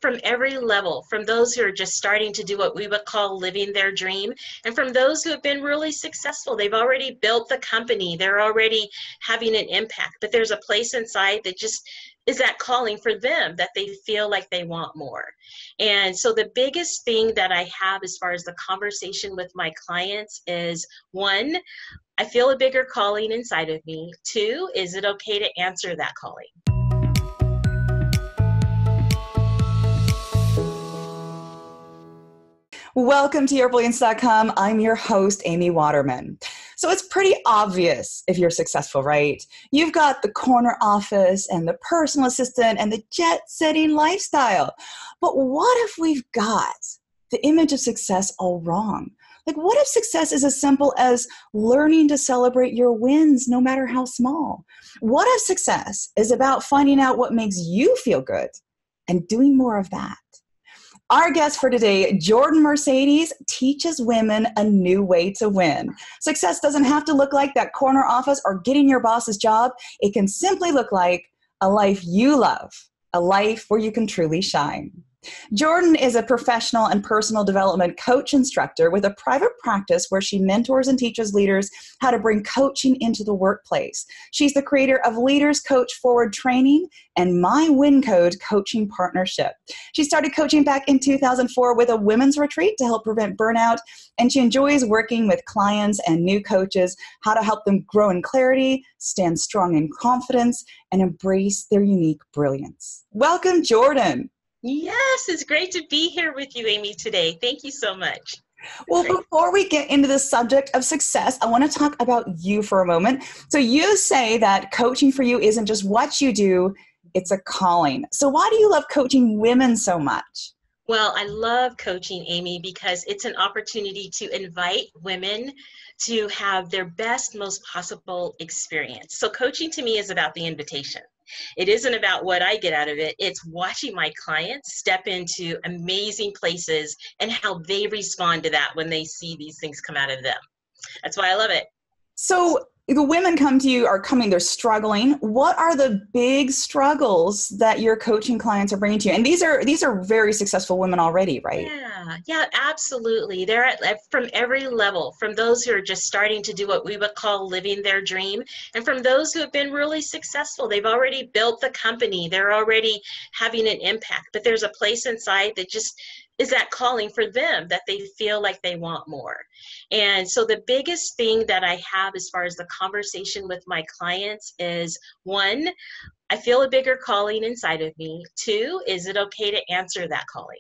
from every level, from those who are just starting to do what we would call living their dream, and from those who have been really successful. They've already built the company, they're already having an impact, but there's a place inside that just is that calling for them, that they feel like they want more. And so the biggest thing that I have as far as the conversation with my clients is, one, I feel a bigger calling inside of me. Two, is it okay to answer that calling? Welcome to yourbrilliance.com. I'm your host, Amy Waterman. So it's pretty obvious if you're successful, right? You've got the corner office and the personal assistant and the jet-setting lifestyle. But what if we've got the image of success all wrong? Like, what if success is as simple as learning to celebrate your wins, no matter how small? What if success is about finding out what makes you feel good and doing more of that? Our guest for today, Jordan Mercedes, teaches women a new way to win. Success doesn't have to look like that corner office or getting your boss's job. It can simply look like a life you love, a life where you can truly shine. Jordan is a professional and personal development coach instructor with a private practice where she mentors and teaches leaders how to bring coaching into the workplace. She's the creator of Leaders Coach Forward Training and My Win Code Coaching Partnership. She started coaching back in 2004 with a women's retreat to help prevent burnout, and she enjoys working with clients and new coaches how to help them grow in clarity, stand strong in confidence, and embrace their unique brilliance. Welcome, Jordan. Yes, it's great to be here with you, Amy, today. Thank you so much. Well, before we get into the subject of success, I want to talk about you for a moment. So you say that coaching for you isn't just what you do, it's a calling. So why do you love coaching women so much? Well, I love coaching, Amy, because it's an opportunity to invite women to have their best, most possible experience. So coaching to me is about the invitation. It isn't about what I get out of it. It's watching my clients step into amazing places and how they respond to that when they see these things come out of them. That's why I love it. So the women come to you, they're struggling. What are the big struggles that your coaching clients are bringing to you? And these are very successful women already, right? Yeah, absolutely. They're from every level, from those who are just starting to do what we would call living their dream, and from those who have been really successful. They've already built the company, they're already having an impact, but there's a place inside that just is that calling for them, that they feel like they want more. And so the biggest thing that I have as far as the conversation with my clients is, one, I feel a bigger calling inside of me. Two, is it okay to answer that calling?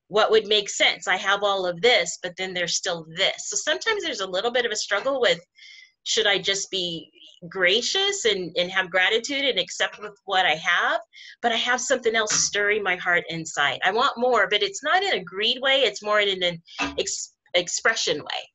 What would make sense? I have all of this, but then there's still this. So sometimes there's a little bit of a struggle with, should I just be gracious and have gratitude and accept with what I have? But I have something else stirring my heart inside. I want more, but it's not in a greed way. It's more in an expression way.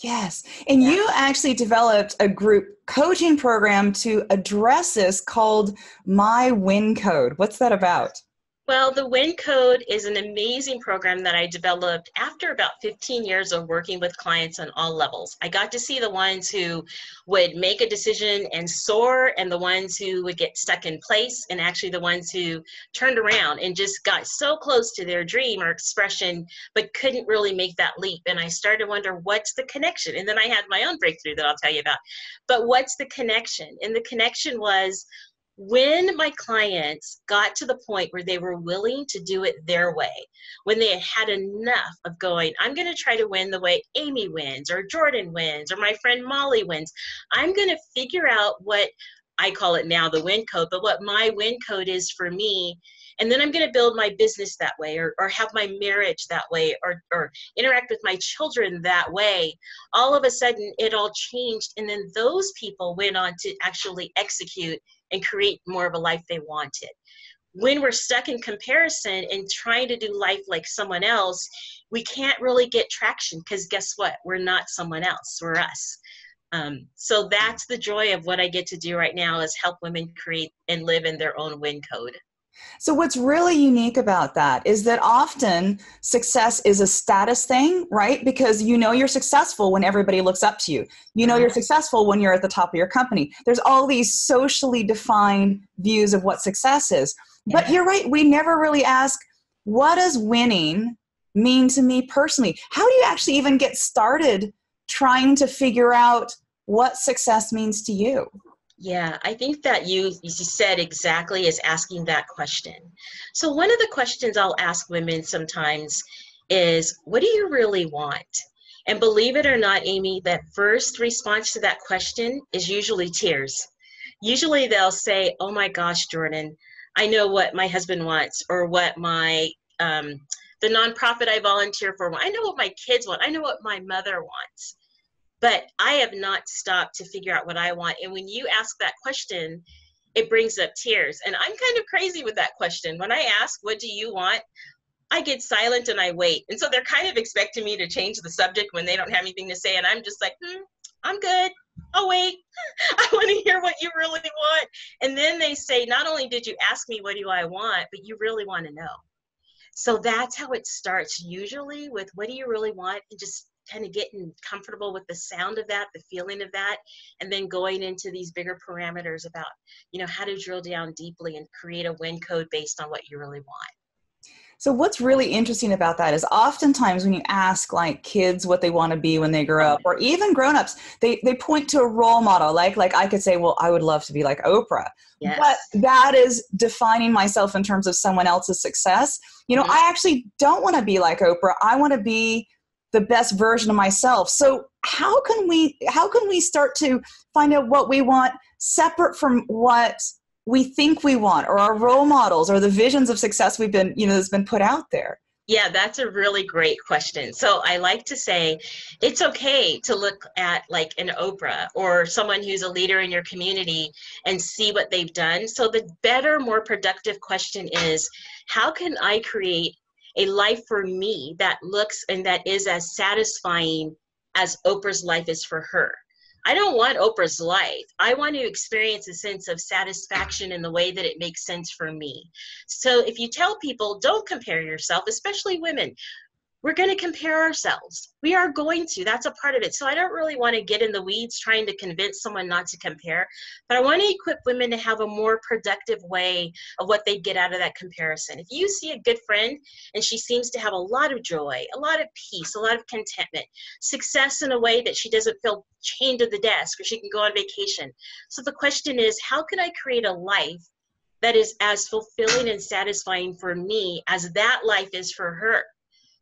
Yes. And you actually developed a group coaching program to address this called My Win Code. What's that about? Well, the Win Code is an amazing program that I developed after about 15 years of working with clients on all levels. I got to see the ones who would make a decision and soar, and the ones who would get stuck in place, and actually the ones who turned around and just got so close to their dream or expression, but couldn't really make that leap. And I started to wonder, what's the connection? And then I had my own breakthrough that I'll tell you about. But what's the connection? And the connection was, when my clients got to the point where they were willing to do it their way, when they had enough of going, I'm going to try to win the way Amy wins, or Jordan wins, or my friend Molly wins. I'm going to figure out what I call it now the win code, but what my win code is for me. And then I'm going to build my business that way, or have my marriage that way, or interact with my children that way. All of a sudden, it all changed. And then those people went on to actually execute and create more of a life they wanted. When we're stuck in comparison and trying to do life like someone else, we can't really get traction, because guess what? We're not someone else, we're us. So that's the joy of what I get to do right now, is help women create and live in their own win code. So what's really unique about that is that often success is a status thing, right? Because you know you're successful when everybody looks up to you. You know you're successful when you're at the top of your company. There's all these socially defined views of what success is. But you're right, we never really ask, what does winning mean to me personally? How do you actually even get started trying to figure out what success means to you? Yeah, I think that you said exactly is asking that question. So one of the questions I'll ask women sometimes is, what do you really want? And believe it or not, Amy, that first response to that question is usually tears. Usually they'll say, oh my gosh, Jordan, I know what my husband wants, or what my the nonprofit I volunteer for, I know what my kids want, I know what my mother wants. But I have not stopped to figure out what I want. And when you ask that question, it brings up tears. And I'm kind of crazy with that question. When I ask, what do you want? I get silent and I wait. And so they're kind of expecting me to change the subject when they don't have anything to say. And I'm just like, I'm good. I'll wait. I want to hear what you really want. And then they say, not only did you ask me, what do I want, but you really want to know. So that's how it starts usually, with what do you really want, and just kind of getting comfortable with the sound of that, the feeling of that, and then going into these bigger parameters about, how to drill down deeply and create a win code based on what you really want. So what's really interesting about that is oftentimes when you ask like kids what they want to be when they grow up, or even grown-ups, they point to a role model. Like I could say, well, I would love to be like Oprah. Yes. But that is defining myself in terms of someone else's success. I actually don't want to be like Oprah. I want to be the best version of myself. So how can we start to find out what we want separate from what we think we want, or our role models, or the visions of success we've been, that's been put out there? Yeah, that's a really great question. So I like to say it's okay to look at like an Oprah or someone who's a leader in your community and see what they've done. So the better, more productive question is, how can I create a life for me that looks and that is as satisfying as Oprah's life is for her? I don't want Oprah's life. I want to experience a sense of satisfaction in the way that it makes sense for me. So if you tell people, don't compare yourself, especially women, we're going to compare ourselves. We are going to. That's a part of it. So I don't really want to get in the weeds trying to convince someone not to compare, but I want to equip women to have a more productive way of what they get out of that comparison. If you see a good friend and she seems to have a lot of joy, a lot of peace, a lot of contentment, success in a way that she doesn't feel chained to the desk, or she can go on vacation. So the question is, how can I create a life that is as fulfilling and satisfying for me as that life is for her?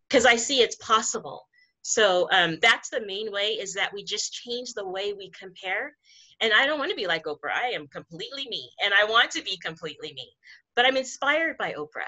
Because I see it's possible. So that's the main way, is that we just change the way we compare. And I don't want to be like Oprah. I am completely me, and I want to be completely me, but I'm inspired by Oprah.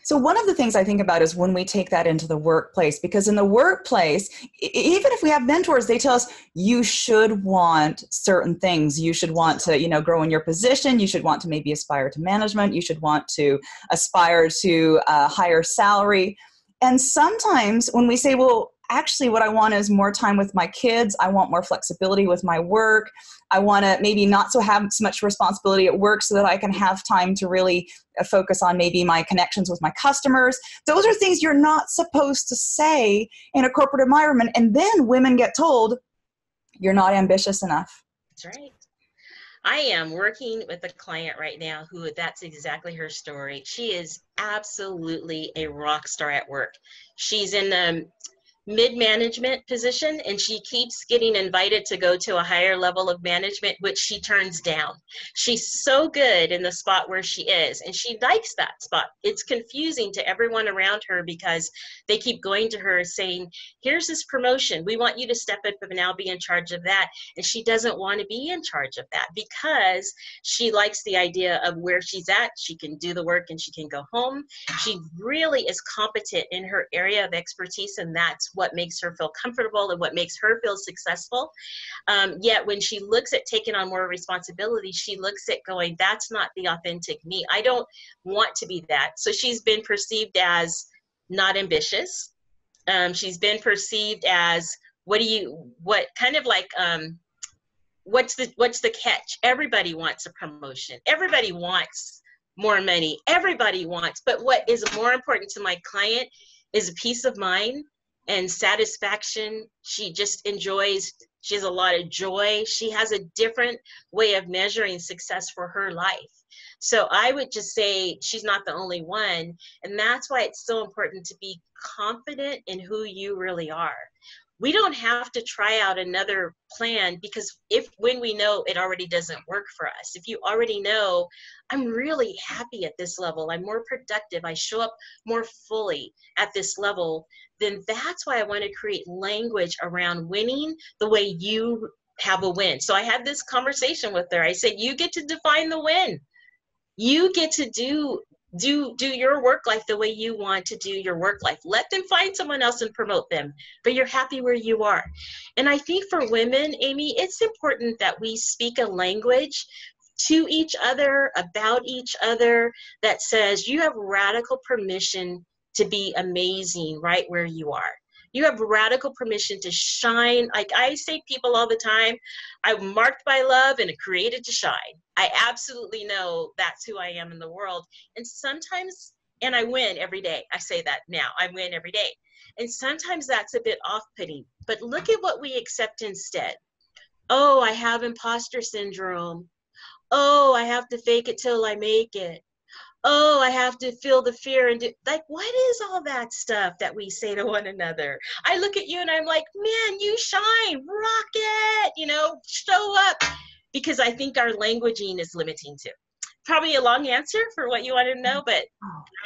So one of the things I think about is when we take that into the workplace, because in the workplace, even if we have mentors, they tell us you should want certain things. You should want to, grow in your position. You should want to maybe aspire to management. You should want to aspire to a higher salary. And sometimes when we say, well, actually what I want is more time with my kids. I want more flexibility with my work. I want to maybe not have so much responsibility at work so that I can have time to really focus on maybe my connections with my customers. Those are things you're not supposed to say in a corporate environment. And then women get told, you're not ambitious enough. That's right. I am working with a client right now who, that's exactly her story. She is absolutely a rock star at work. She's in the mid-management position, and she keeps getting invited to go to a higher level of management, which she turns down. She's so good in the spot where she is, and she likes that spot. It's confusing to everyone around her because they keep going to her saying, here's this promotion, we want you to step up and now be in charge of that. And she doesn't want to be in charge of that because she likes the idea of where she's at. She can do the work and she can go home. She really is competent in her area of expertise, and that's what makes her feel comfortable and what makes her feel successful. Yet when she looks at taking on more responsibility, she looks at going, that's not the authentic me. I don't want to be that. So she's been perceived as not ambitious. She's been perceived as, what's the catch? Everybody wants a promotion. Everybody wants more money. Everybody wants, but what is more important to my client is peace of mind and satisfaction. She just enjoys, she has a lot of joy. She has a different way of measuring success for her life. So I would just say she's not the only one. And that's why it's so important to be confident in who you really are. We don't have to try out another plan, because when we know it already doesn't work for us, if you already know, I'm really happy at this level, I'm more productive, I show up more fully at this level, then that's why I want to create language around winning the way you have a win. So I had this conversation with her. I said, you get to define the win. You get to do your work life the way you want to do your work life. Let them find someone else and promote them, but you're happy where you are. And I think for women, Amy, it's important that we speak a language to each other, about each other, that says you have radical permission to be amazing right where you are. You have radical permission to shine. Like I say, people all the time, I'm marked by love and created to shine. I absolutely know that's who I am in the world. And sometimes, and I win every day. I say that now, I win every day. And sometimes that's a bit off-putting, but look at what we accept instead. Oh, I have imposter syndrome. Oh, I have to fake it till I make it. Oh, I have to feel the fear and like, what is all that stuff that we say to one another? I look at you and I'm like, man, you shine, rock it, show up, because I think our languaging is limiting too. Probably a long answer for what you want to know, but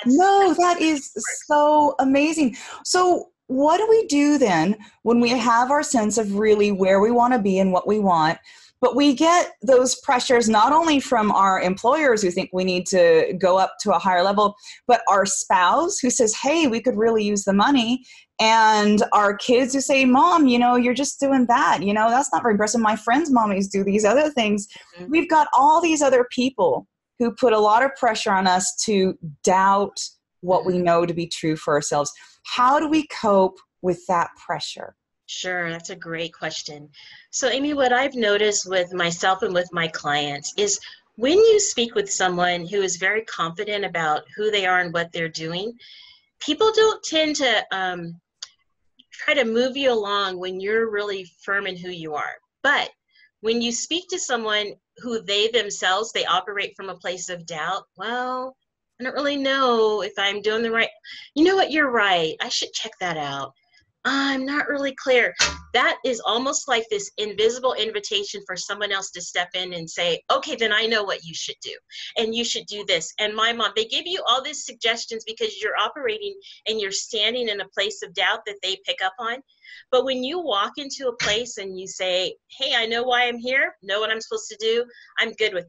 no, that is so amazing. So what do we do then when we have our sense of really where we want to be and what we want, but we get those pressures not only from our employers who think we need to go up to a higher level, but our spouse who says, hey, we could really use the money, and our kids who say, Mom, you're just doing that. That's not very impressive. My friends' mommies do these other things. Mm-hmm. We've got all these other people who put a lot of pressure on us to doubt what we know to be true for ourselves. How do we cope with that pressure? Sure, that's a great question. So, Amy, what I've noticed with myself and with my clients is when you speak with someone who is very confident about who they are and what they're doing, people don't tend to try to move you along when you're really firm in who you are. But when you speak to someone who they operate from a place of doubt, well, I don't really know if I'm doing the right. You know what? You're right. I should check that out. I'm not really clear. That is almost like this invisible invitation for someone else to step in and say, okay, then I know what you should do. And you should do this. And my mom, they give you all these suggestions because you're operating and you're standing in a place of doubt that they pick up on. But when you walk into a place and you say, hey, I know why I'm here, know what I'm supposed to do, I'm good with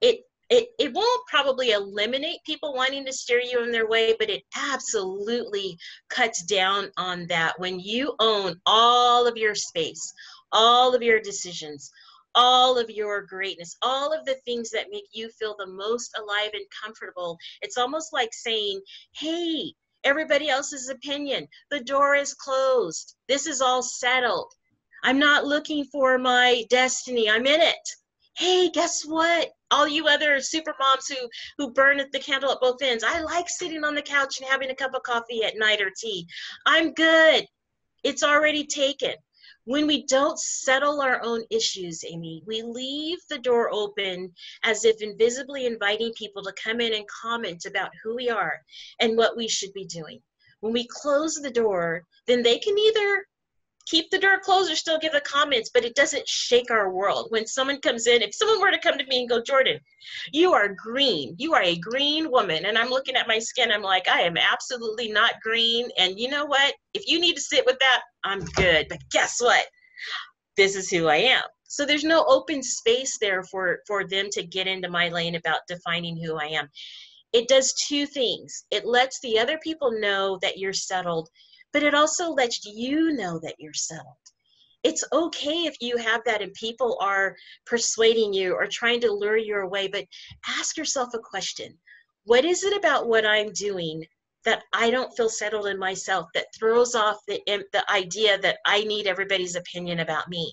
it. It won't probably eliminate people wanting to steer you in their way, but it absolutely cuts down on that when you own all of your space, all of your decisions, all of your greatness, all of the things that make you feel the most alive and comfortable. It's almost like saying, hey, everybody else's opinion, the door is closed. This is all settled. I'm not looking for my destiny. I'm in it. Hey, guess what? All you other super moms who burn the candle at both ends. I like sitting on the couch and having a cup of coffee at night or tea. I'm good. It's already taken. When we don't settle our own issues, Amy, we leave the door open as if invisibly inviting people to come in and comment about who we are and what we should be doing. When we close the door, then they can either keep the door closed or still give the comments, but it doesn't shake our world. When someone comes in, if someone were to come to me and go, Jordan, you are green. You are a green woman. And I'm looking at my skin. I'm like, I am absolutely not green. And you know what? If you need to sit with that, I'm good. But guess what? This is who I am. So there's no open space there for them to get into my lane about defining who I am. It does two things. It lets the other people know that you're settled, but it also lets you know that you're settled. It's okay if you have that and people are persuading you or trying to lure you away, but ask yourself a question. What is it about what I'm doing that I don't feel settled in myself, that throws off the idea that I need everybody's opinion about me?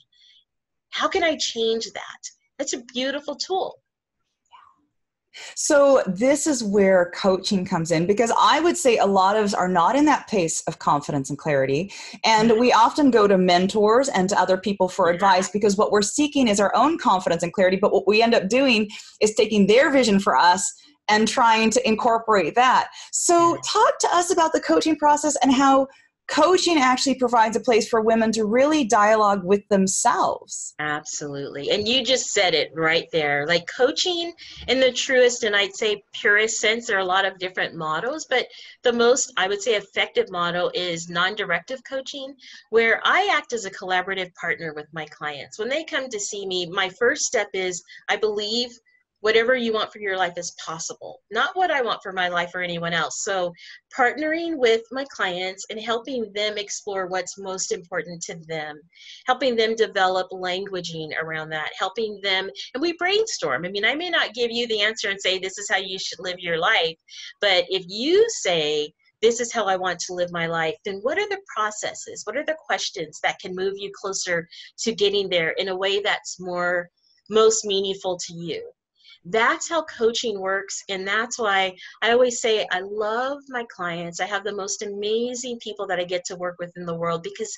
How can I change that? That's a beautiful tool. So this is where coaching comes in, because I would say a lot of us are not in that place of confidence and clarity. And we often go to mentors and to other people for advice because what we're seeking is our own confidence and clarity. But what we end up doing is taking their vision for us and trying to incorporate that. So talk to us about the coaching process and how coaching actually provides a place for women to really dialogue with themselves. Absolutely. And you just said it right there. Like coaching in the truest and I'd say purest sense, there are a lot of different models, but the most, I would say, effective model is non-directive coaching, where I act as a collaborative partner with my clients. When they come to see me, my first step is I believe whatever you want for your life is possible, not what I want for my life or anyone else. So partnering with my clients and helping them explore what's most important to them, helping them develop languaging around that, helping them, and we brainstorm. I mean, I may not give you the answer and say, this is how you should live your life, but if you say, this is how I want to live my life, then what are the processes? What are the questions that can move you closer to getting there in a way that's most meaningful to you? That's how coaching works. And that's why I always say I love my clients. I have the most amazing people that I get to work with in the world because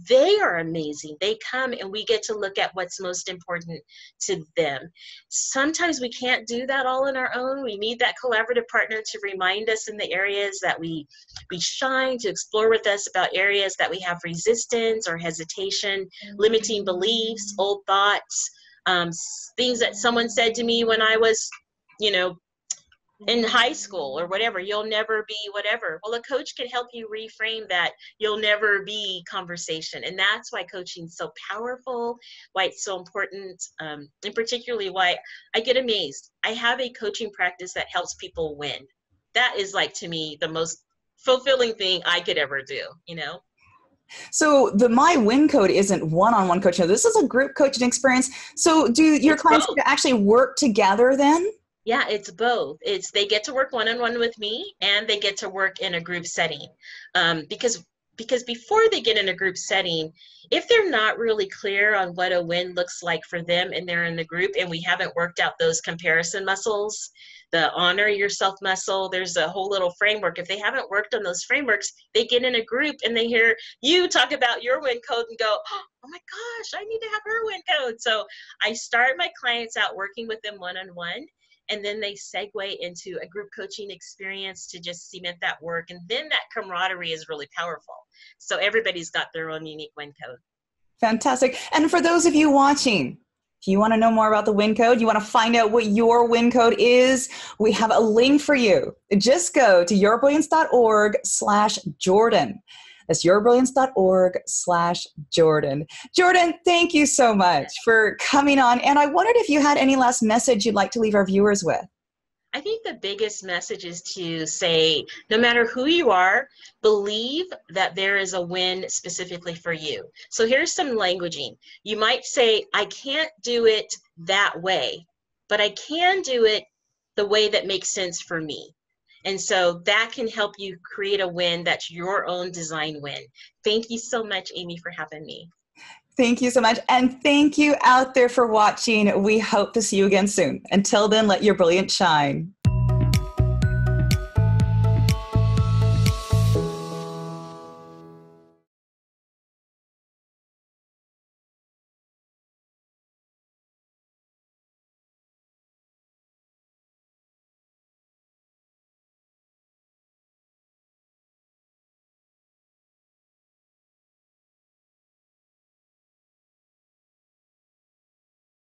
they are amazing. They come and we get to look at what's most important to them. Sometimes we can't do that all on our own. We need that collaborative partner to remind us in the areas that we shine, to explore with us about areas that we have resistance or hesitation, limiting beliefs, old thoughts, things that someone said to me when I was, in high school or whatever, you'll never be whatever. Well, a coach can help you reframe that you'll never be conversation. And that's why coaching is so powerful, why it's so important, and particularly why I get amazed. I have a coaching practice that helps people win. That is like, to me, the most fulfilling thing I could ever do, So the My Win Code isn't one-on-one coaching. This is a group coaching experience. So do your clients actually work together then? Yeah, it's both. They get to work one-on-one with me and they get to work in a group setting. Because before they get in a group setting, if they're not really clear on what a win looks like for them and they're in the group and we haven't worked out those comparison muscles, the honor yourself muscle, there's a whole little framework. If they haven't worked on those frameworks, they get in a group and they hear you talk about your win code and go, oh my gosh, I need to have her win code. So I start my clients out working with them one-on-one. And then they segue into a group coaching experience to just cement that work. And then that camaraderie is really powerful. So everybody's got their own unique win code. Fantastic. And for those of you watching, if you want to know more about the win code, you want to find out what your win code is, we have a link for you. Just go to yourbrilliance.org/Jordan. That's yourbrilliance.org/Jordan. Jordan, thank you so much for coming on. And I wondered if you had any last message you'd like to leave our viewers with. I think the biggest message is to say, no matter who you are, believe that there is a win specifically for you. So here's some languaging. You might say, I can't do it that way, but I can do it the way that makes sense for me. And so that can help you create a win that's your own design win. Thank you so much, Amy, for having me. Thank you so much. And thank you out there for watching. We hope to see you again soon. Until then, let your brilliance shine.